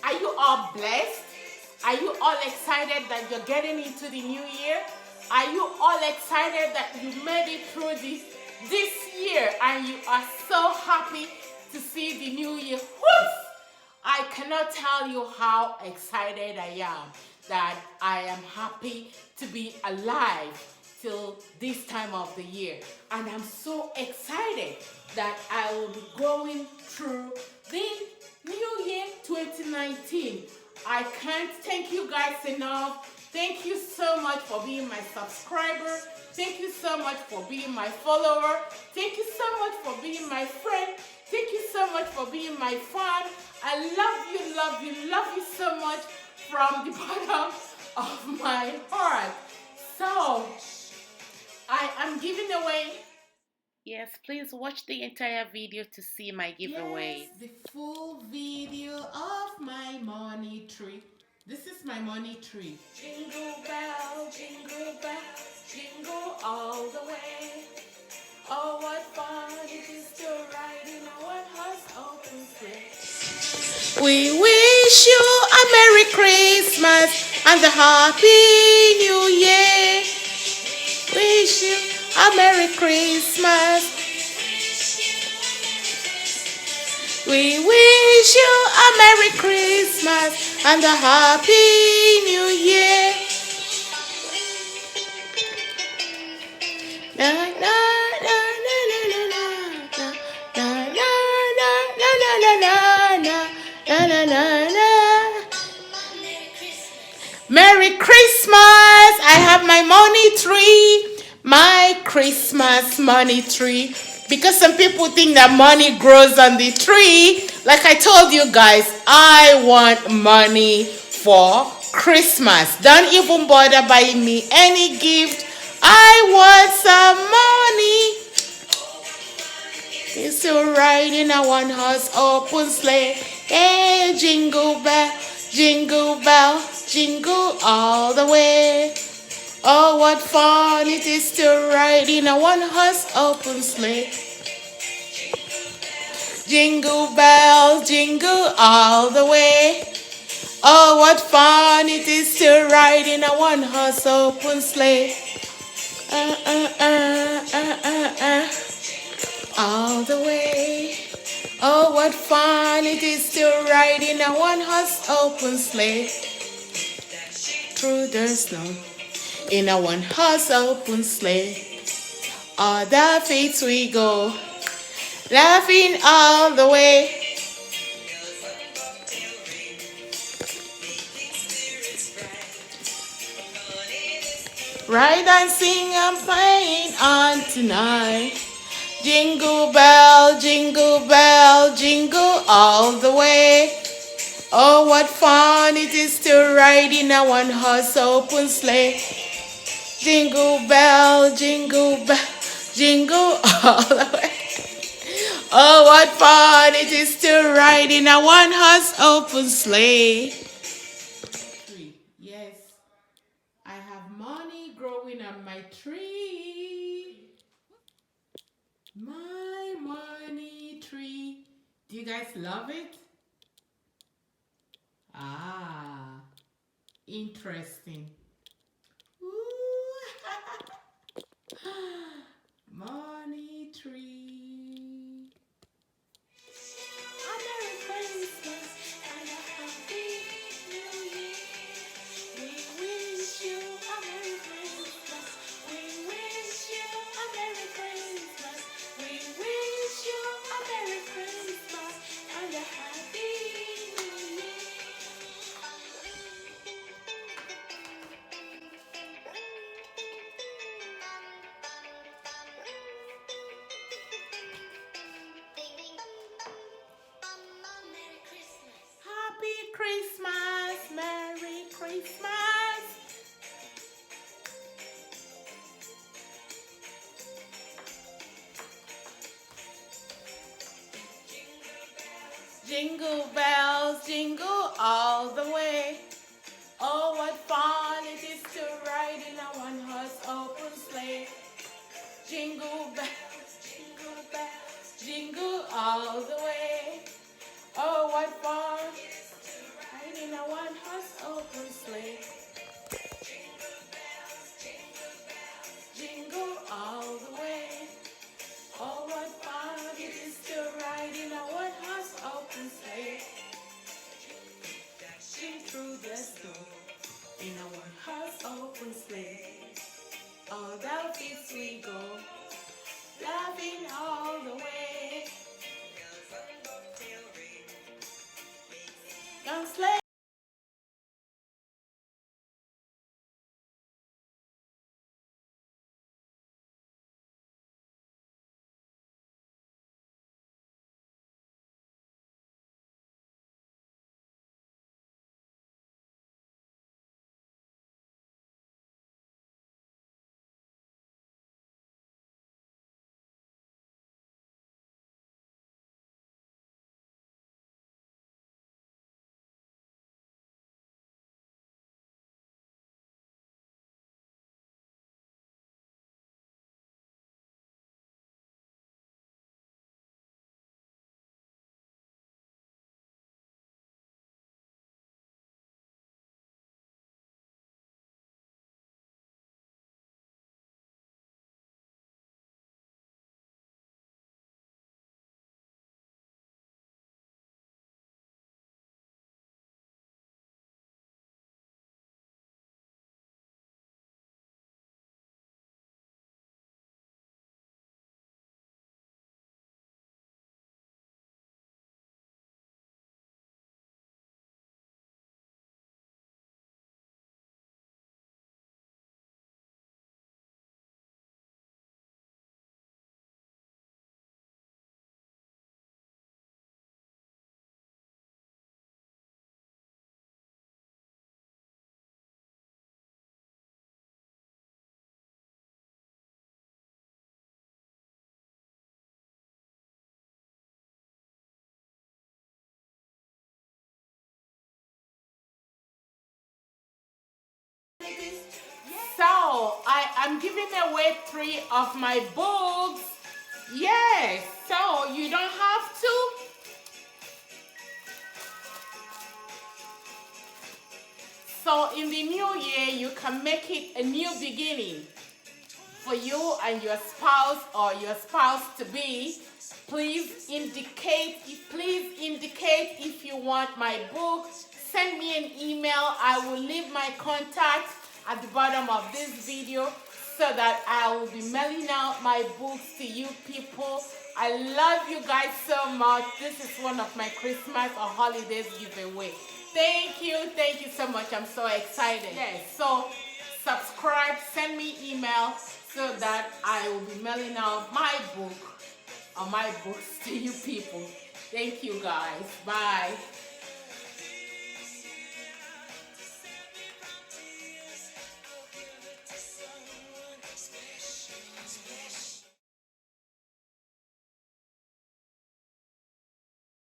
Are you all blessed? Are you all excited that you're getting into the new year? Are you all excited that you made it through this year and you are so happy to see the new year? Whoops! I cannot tell you how excited I am that I am happy to be alive till this time of the year. And I'm so excited that I will be going through the new year 2019. I can't thank you guys enough. Thank you so much for being my subscriber. Thank you so much for being my follower. Thank you so much for being my friend. Thank you so much for being my fan. I love you so much from the bottom of my heart. So, I am giving away. Yes, please watch the entire video to see my giveaway. Yes, the full video of my money tree. This is my money tree. Jingle bell, jingle all the way. Oh, what fun it is to ride in a one-horse open sleigh. We wish you a Merry Christmas and a Happy New Year. Wish you a Merry Christmas. We wish you a Merry Christmas and a Happy New Year. Na na na na na na na na na na na na na. Merry Christmas! I have my money tree, my Christmas money tree. Because some people think that money grows on the tree. Like I told you guys, I want money for Christmas. Don't even bother buying me any gift. I want some money. It's to ride in a one-horse open sleigh. Hey, jingle bell, jingle all the way. Oh, what fun it is to ride in a one-horse open sleigh. Jingle bells, jingle all the way. Oh, what fun it is to ride in a one-horse open sleigh. All the way. Oh, what fun it is to ride in a one-horse open sleigh. Through the snow. In a one-horse open sleigh. All the fates we go. Laughing all the way. Ride and sing and playing on tonight. Jingle bell, jingle all the way. Oh, what fun it is to ride in a one-horse open sleigh. Jingle bell, jingle all the way. Oh, what fun it is to ride in a one-horse open sleigh. Yes, I have money growing on my tree. My money tree. Do you guys love it? Ah, interesting. Money tree. A Merry Christmas and a Happy New Year. We wish you a Merry Christmas. We wish you a Merry Christmas. We wish you a Merry Christmas and a Happy New Year. Happy Christmas, Merry Christmas. Jingle bells, jingle all the way. Oh, what fun it is to ride in a one-horse open sleigh. Jingle bells, jingle all the way. Oh, what fun. sleigh. Jingle all the way. Oh, what fun it is to ride in a one-horse open sleigh. Dashing through the snow in a one-horse open sleigh. All down fields we go, laughing all the way. Young sleigh. So I'm giving away 3 of my books. Yes, so you don't have to. So in the new year, you can make it a new beginning for you and your spouse or your spouse to be. Please indicate if you want my book. Send me an email. I will leave my contact at the bottom of this video so that I will be mailing out my books to you people. I love you guys so much. This is one of my Christmas or holidays giveaway. Thank you so much. I'm so excited. Yes, so subscribe, send me email so that I will be mailing out my book or my books to you people. Thank you guys. Bye.